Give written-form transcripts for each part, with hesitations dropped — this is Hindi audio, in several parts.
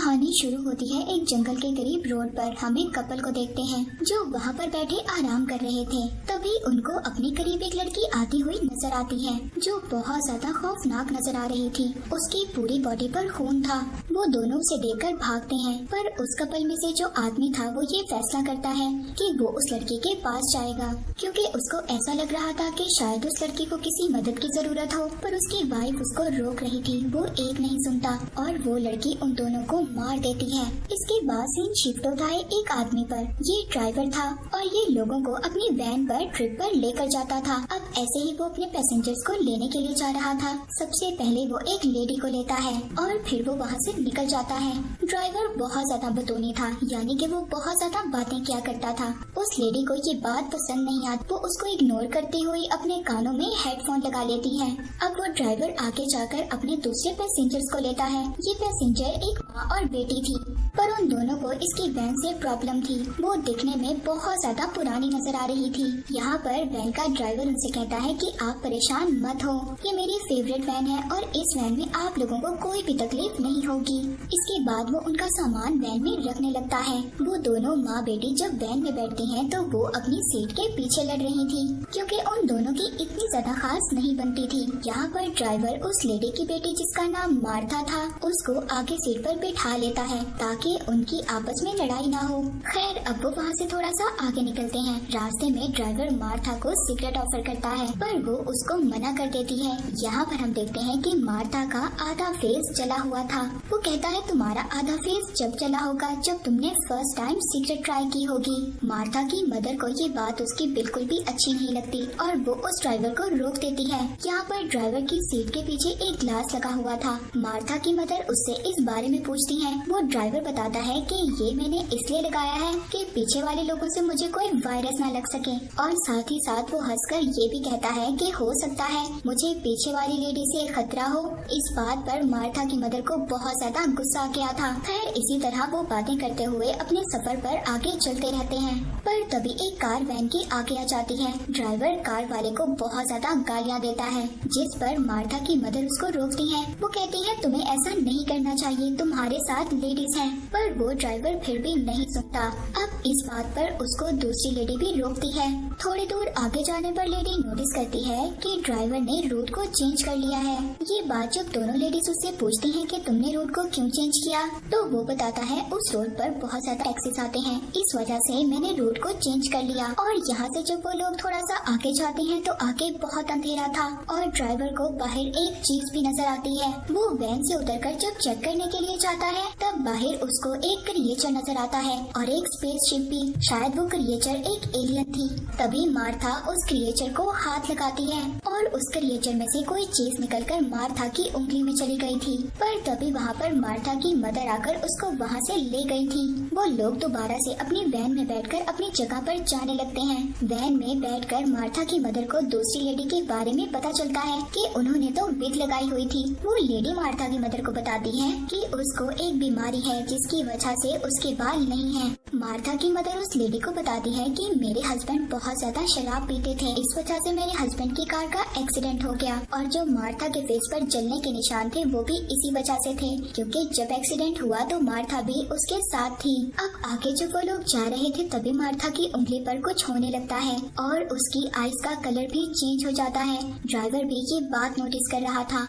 कहानी शुरू होती है एक जंगल के करीब रोड पर। हम एक कपल को देखते हैं जो वहाँ पर बैठे आराम कर रहे थे। तभी उनको अपने करीब एक लड़की आती हुई नजर आती है जो बहुत ज्यादा खौफनाक नजर आ रही थी। उसकी पूरी बॉडी पर खून था। वो दोनों उसे देखकर भागते हैं, पर उस कपल में से जो आदमी था वो ये फैसला करता है कि वो उस लड़की के पास जाएगा, क्योंकि उसको ऐसा लग रहा था कि शायद उस लड़की को किसी मदद की जरूरत हो। पर उसकी वाइफ उसको रोक रही थी। वो एक नहीं सुनता और वो लड़की उन दोनों को मार देती है। इसके बाद सीन शिफ्ट होता है एक आदमी पर। ये ड्राइवर था और ये लोगों को अपनी वैन पर ट्रिप पर लेकर जाता था। अब ऐसे ही वो अपने पैसेंजर्स को लेने के लिए जा रहा था। सबसे पहले वो एक लेडी को लेता है और फिर वो वहाँ से निकल जाता है। ड्राइवर बहुत ज्यादा बतौनी था, यानी कि वो बहुत ज्यादा बातें किया करता था। उस लेडी को ये बात पसंद नहीं आती। वो उसको इग्नोर करते हुए अपने कानों में हेडफोन लगा लेती है। अब वो ड्राइवर आगे जाकर अपने दूसरे पैसेंजर्स को लेता है। ये पैसेंजर एक माँ और बेटी थी, पर उन दोनों को इसकी वैन से प्रॉब्लम थी। वो दिखने में बहुत ज्यादा पुरानी नजर आ रही थी। यहाँ पर वैन का ड्राइवर उनसे कहता है कि आप परेशान मत हो, ये मेरी फेवरेट वैन है और इस वैन में आप लोगों को कोई भी तकलीफ नहीं होगी। इसके बाद वो उनका सामान वैन में रखने लगता है। वो दोनों माँ बेटी जब वैन में बैठती हैं तो वो अपनी सीट के पीछे लड़ रही थी, क्योंकि उन दोनों की इतनी ज्यादा खास नहीं बनती थी। यहाँ पर ड्राइवर उस लेडी की बेटी जिसका नाम मार्था था उसको आगे सीट पर बिठा लेता है ताकि उनकी आपस में लड़ाई ना हो। खैर अब वो वहाँ से थोड़ा सा आगे निकलते हैं। रास्ते में ड्राइवर मार्था को सिगरेट ऑफर करता है, पर वो उसको मना कर देती है। यहाँ पर हम देखते हैं कि मार्था का आधा फेस जला हुआ था। वो कहता है तुम्हारा आधा फेस जब जला होगा जब तुमने फर्स्ट टाइम सिगरेट ट्राई की होगी। मार्था की मदर को ये बात उसकी बिल्कुल भी अच्छी नहीं लगती और वो उस ड्राइवर को रोक देती है। यहाँ पर ड्राइवर की सीट के पीछे एक ग्लास लगा हुआ था। मार्था की मदर उससे इस बारे में पूछती है। वो ड्राइवर बताता है कि ये मैंने इसलिए लगाया है कि पीछे वाले लोगों से मुझे कोई वायरस ना लग सके, और साथ ही साथ वो हंसकर ये भी कहता है कि हो सकता है मुझे पीछे वाली लेडी से खतरा हो। इस बात पर मार्था की मदर को बहुत ज्यादा गुस्सा आ गया था। खैर इसी तरह वो बातें करते हुए अपने सफर पर आगे चलते रहते हैं, पर तभी एक कार वैन की आगे आ जाती है। ड्राइवर कार वाले को बहुत ज्यादा गालियाँ देता है, जिस पर मार्था की मदर उसको रोकती है। वो कहती है तुम्हें ऐसा नहीं करना चाहिए, तुम्हारे साथ लेडीज हैं, पर वो ड्राइवर फिर भी नहीं सुनता। अब इस बात पर उसको दूसरी लेडी भी रोकती है। थोड़ी दूर आगे जाने पर लेडी नोटिस करती है कि ड्राइवर ने रूट को चेंज कर लिया है। ये बात जब दोनों लेडीज उससे पूछती हैं कि तुमने रूट को क्यों चेंज किया, तो वो बताता है उस रोड पर बहुत ज्यादा टैक्सीज आते हैं, इस वजह से मैंने रूट को चेंज कर लिया। और यहाँ से जब वो लोग थोड़ा सा आगे जाते हैं तो आगे बहुत अंधेरा था और ड्राइवर को बाहर एक चीज भी नजर आती है। वो वैन से उतरकर जब चेक करने के लिए जाता है तब बाहर उसको एक क्रिएचर नजर आता है और एक स्पेसशिप भी। शायद वो क्रिएचर एक एलियन थी। तभी मार्था उस क्रिएचर को हाथ लगाती है और उस क्रिएचर में से कोई चीज निकलकर मार्था की उंगली में चली गई थी। पर तभी वहाँ पर मार्था की मदर आकर उसको वहाँ से ले गई थी। वो लोग दोबारा से अपनी वैन में बैठकर अपनी जगह पर जाने लगते हैं। वैन में बैठकर मार्था की मदर को दूसरी लेडी के बारे में पता चलता है कि उन्होंने तो विग लगाई हुई थी। वो लेडी मार्था की मदर को बताती है कि उसको एक बीमारी है जिसकी वजह से उसके बाल नहीं हैं। मार्था की मदर उस लेडी को बताती है कि मेरे हस्बैंड बहुत ज्यादा शराब पीते थे, इस वजह से मेरे हस्बैंड की कार का एक्सीडेंट हो गया, और जो मार्था के फेस पर जलने के निशान थे वो भी इसी वजह से थे, क्योंकि जब एक्सीडेंट हुआ तो मार्था भी उसके साथ थी। अब आगे जब वो लोग जा रहे थे तभी मार्था की उंगली पर कुछ होने लगता है और उसकी आईज का कलर भी चेंज हो जाता है। ड्राइवर भी ये बात नोटिस कर रहा था।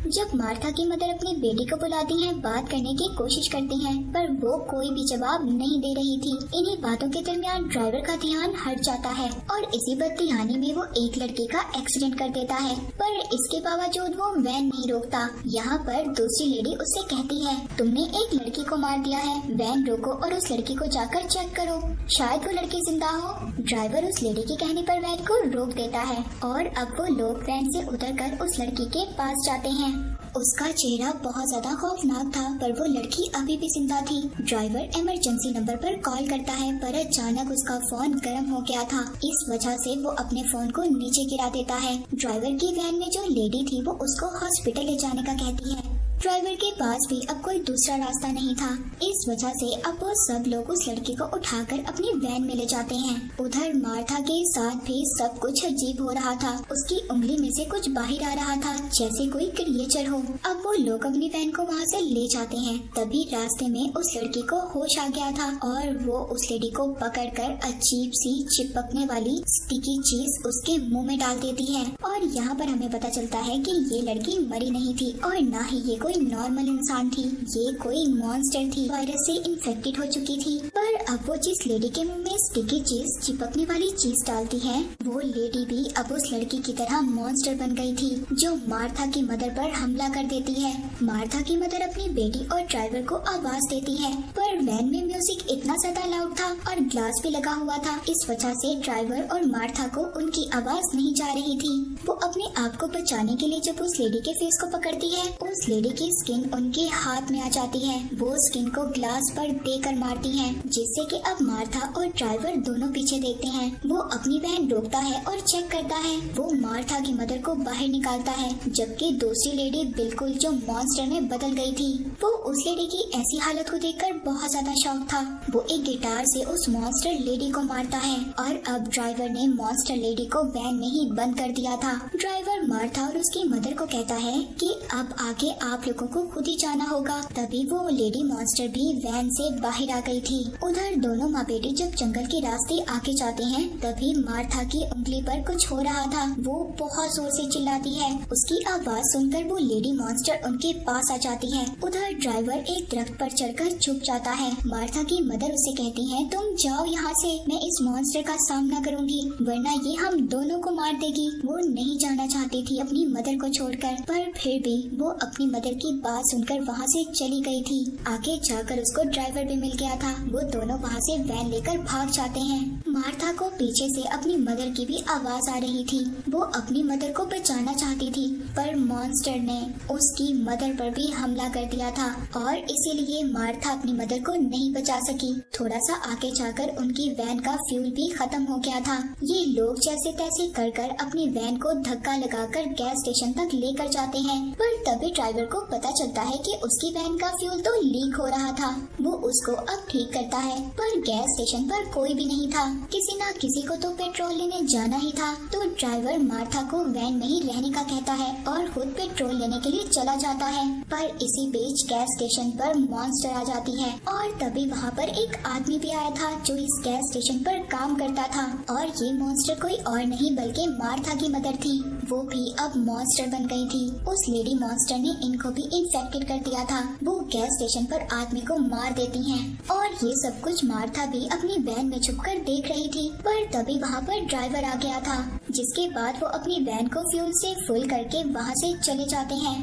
जब मार्था की मदर अपनी बेटी को बुलाती हैं, बात करने की कोशिश करती हैं, पर वो कोई भी जवाब नहीं दे रही थी। इन्हीं बातों के दरमियान ड्राइवर का ध्यान हट जाता है और इसी बदतमीजी में वो एक लड़के का एक्सीडेंट कर देता है, पर इसके बावजूद वो वैन नहीं रोकता। यहाँ पर दूसरी लेडी उससे कहती है तुमने एक लड़की को मार दिया है, वैन रोको और उस लड़की को जाकर चेक करो, शायद वो लड़की जिंदा हो। ड्राइवर उस लेडी के कहने पर वैन को रोक देता है और अब वो लोग वैन से उतरकर उस लड़की के पास जाते हैं। उसका चेहरा बहुत ज्यादा खौफनाक था, पर वो लड़की अभी भी जिंदा थी। ड्राइवर इमरजेंसी नंबर पर कॉल करता है, पर अचानक उसका फोन गर्म हो गया था। इस वजह से वो अपने फोन को नीचे गिरा देता है। ड्राइवर की वैन में जो लेडी थी वो उसको हॉस्पिटल ले जाने का कहती है। ड्राइवर के पास भी अब कोई दूसरा रास्ता नहीं था। इस वजह से अब वो सब लोग उस लड़की को उठाकर अपनी वैन में ले जाते हैं। उधर मार्था के साथ भी सब कुछ अजीब हो रहा था। उसकी उंगली में से कुछ बाहर आ रहा था, जैसे कोई क्रिएचर हो। अब वो लोग अपनी वैन को वहाँ से ले जाते हैं। तभी रास्ते में उस लड़की को होश आ गया था और वो उस लेडी को पकड़कर अजीब सी चिपकने वाली स्टिकी चीज उसके मुंह में डाल देती है। और यहाँ पर हमें पता चलता है कि ये लड़की मरी नहीं थी और ना ही ये कोई नॉर्मल इंसान थी, ये कोई मॉन्स्टर थी, वायरस से इन्फेक्टेड हो चुकी थी। पर अब वो जिस लेडी के मुंह में स्टिकी चीज, चिपकने वाली चीज डालती है, वो लेडी भी अब उस लड़की की तरह मॉन्स्टर बन गई थी, जो मार्था की मदर पर हमला कर देती है। मार्था की मदर अपनी बेटी और ड्राइवर को आवाज देती है, पर वैन में म्यूजिक इतना ज्यादा लाउड था और ग्लास भी लगा हुआ था। इस वजह से ड्राइवर और मार्था को उनकी आवाज नहीं जा रही थी। वो अपने आप को बचाने के लिए जब उस लेडी के फेस को पकड़ती है, उस लेडी की स्किन उनके हाथ में आ जाती है। वो स्किन को ग्लास पर देकर मारती है, जिससे कि अब मार्था और ड्राइवर दोनों पीछे देखते हैं। वो अपनी वैन रोकता है और चेक करता है। वो मार्था की मदर को बाहर निकालता है, जबकि दूसरी लेडी बिल्कुल जो मॉन्स्टर में बदल गई थी। वो उस लेडी की ऐसी हालत को देखकर बहुत ज्यादा शॉक था। वो एक गिटार से उस मॉन्स्टर लेडी को मारता है और अब ड्राइवर ने मॉन्स्टर लेडी को वैन में ही बंद कर दिया था। ड्राइवर मार्था और उसकी मदर को कहता है कि अब आगे आप लोगों को खुद ही जाना होगा। तभी वो लेडी मॉन्स्टर भी वैन से बाहर आ गई थी। उधर दोनों माँ बेटी जब जंगल के रास्ते आगे जाते हैं, तभी मार्था की उंगली पर कुछ हो रहा था। वो बहुत जोर से चिल्लाती है। उसकी आवाज सुनकर वो लेडी मॉन्स्टर उनके पास आ जाती है। उधर ड्राइवर एक दरख्त पर चढ़कर छुप जाता है। मार्था की मदर उसे कहती है, तुम जाओ यहाँ से, मैं इस मॉन्स्टर का सामना करूंगी, वरना ये हम दोनों को मार देगी। वो नहीं जाना चाहती थी अपनी मदर को छोड़कर, पर फिर भी वो अपनी मदर की बात सुनकर वहाँ से चली गई थी। आगे जाकर उसको ड्राइवर भी मिल गया था। वो दोनों वहाँ से वैन लेकर भाग जाते हैं। मार्था को पीछे से अपनी मदर की भी आवाज आ रही थी। वो अपनी मदर को बचाना चाहती थी, पर मॉन्स्टर ने उसकी मदर पर भी हमला कर दिया था और इसीलिए मार्था अपनी मदर को नहीं बचा सकी। थोड़ा सा आगे जाकर उनकी वैन का फ्यूल भी खत्म हो गया था। ये लोग जैसे तैसे कर अपनी वैन को धक्का लगाकर गैस स्टेशन तक लेकर जाते हैं, पर तभी ड्राइवर को पता चलता है कि उसकी वैन का फ्यूल तो लीक हो रहा था। वो उसको अब ठीक करता है, पर गैस स्टेशन पर कोई भी नहीं था। किसी ना किसी को तो पेट्रोल लेने जाना ही था। तो ड्राइवर मार्था को वैन में ही रहने का कहता है और खुद पेट्रोल लेने के लिए चला जाता है। पर इसी बीच गैस स्टेशन पर मॉन्स्टर आ जाती है और तभी वहाँ पर एक आदमी भी आया था जो इस गैस स्टेशन पर काम करता था। और ये मॉन्स्टर कोई और नहीं बल्कि मार्था की मदर थी। वो भी अब मॉन्स्टर बन गई थी। उस लेडी मॉन्स्टर ने इनको भी इन्फेक्टेड कर दिया था। वो गैस स्टेशन पर आदमी को मार देती हैं और ये सब कुछ मार्था भी अपनी वैन में छुपकर देख रही थी। पर तभी वहाँ पर ड्राइवर आ गया था, जिसके बाद वो अपनी वैन को फ्यूल से फुल करके वहाँ से चले जाते हैं।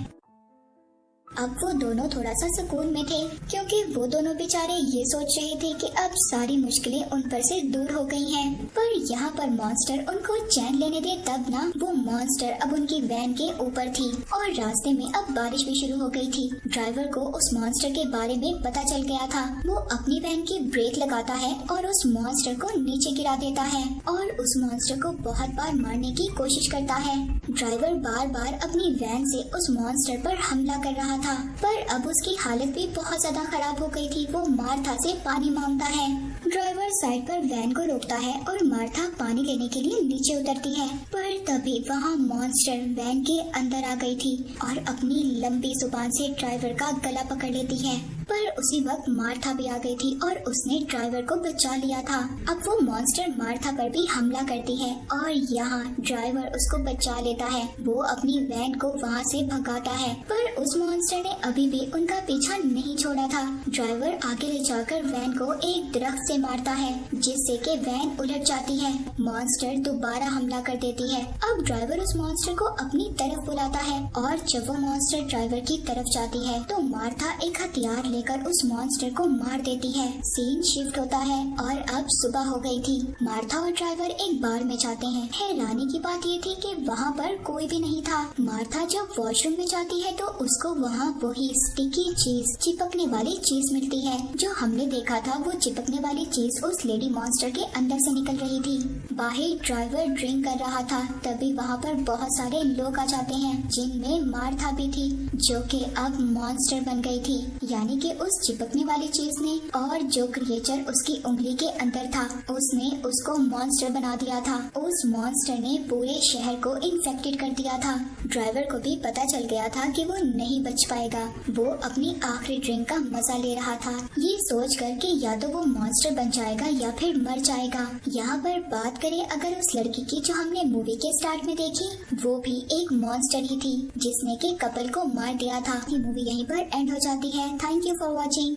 अब वो दोनों थोड़ा सा सुकून में थे, क्योंकि वो दोनों बेचारे ये सोच रहे थे कि अब सारी मुश्किलें उन पर से दूर हो गई हैं। पर यहाँ पर मॉन्स्टर उनको चैन लेने दे तब ना। वो मॉन्स्टर अब उनकी वैन के ऊपर थी और रास्ते में अब बारिश भी शुरू हो गई थी। ड्राइवर को उस मॉन्स्टर के बारे में पता चल गया था। वो अपनी वैन की ब्रेक लगाता है और उस मॉन्स्टर को नीचे गिरा देता है और उस मॉन्स्टर को बहुत बार मारने की कोशिश करता है। ड्राइवर बार बार अपनी वैन से उस मॉन्स्टर पर हमला कर रहा था, पर अब उसकी हालत भी बहुत ज्यादा खराब हो गई थी। वो मार्था से पानी मांगता है। ड्राइवर साइड पर वैन को रोकता है और मार्था पानी लेने के लिए नीचे उतरती है, पर तभी वहाँ मॉन्स्टर वैन के अंदर आ गई थी और अपनी लंबी जुबान से ड्राइवर का गला पकड़ लेती है। पर उसी वक्त मार्था भी आ गई थी और उसने ड्राइवर को बचा लिया था। अब वो मॉन्स्टर मार्था पर भी हमला करती है और यहाँ ड्राइवर उसको बचा लेता है। वो अपनी वैन को वहाँ से भगाता है, पर उस मॉन्स्टर ने अभी भी उनका पीछा नहीं छोड़ा था। ड्राइवर आगे ले जाकर वैन को एक दरख्त से मारता है, जिससे कि वैन उलट जाती है। मॉन्स्टर दोबारा हमला कर देती है। अब ड्राइवर उस मॉन्स्टर को अपनी तरफ बुलाता है और जब वो मॉन्स्टर ड्राइवर की तरफ जाती है तो मार्था एक हथियार लेकर उस मॉन्स्टर को मार देती है। सीन शिफ्ट होता है और अब सुबह हो गई थी। मार्था और ड्राइवर एक बार में जाते हैं। हैरानी की बात ये थी कि वहाँ पर कोई भी नहीं था। मार्था जब वॉशरूम में जाती है तो उसको वहाँ वही स्टिकी चीज, चिपकने वाली चीज मिलती है। जो हमने देखा था वो चिपकने वाली वाली चीज उस लेडी मॉन्स्टर के अंदर से निकल रही थी। बाहर ड्राइवर ड्रिंक कर रहा था, तभी वहाँ पर बहुत सारे लोग आ जाते हैं जिनमें मार्था भी थी, जो कि अब मॉन्स्टर बन गई थी। यानी कि उस चिपकने वाली चीज ने और जो क्रिएचर उसकी उंगली के अंदर था उसने उसको मॉन्स्टर बना दिया था। उस मॉन्स्टर ने पूरे शहर को इन्फेक्टेड कर दिया था। ड्राइवर को भी पता चल गया था कि वो नहीं बच पाएगा। वो अपनी आखिरी ड्रिंक का मजा ले रहा था, ये सोच कर कि या तो वो मॉन्स्टर बन जाएगा या फिर मर जाएगा। यहाँ पर बात करें अगर उस लड़की की जो हमने मूवी के स्टार्ट में देखी, वो भी एक मॉन्स्टर ही थी जिसने के कपल को मार दिया था। ये मूवी यहीं पर एंड हो जाती है। Thank you for watching.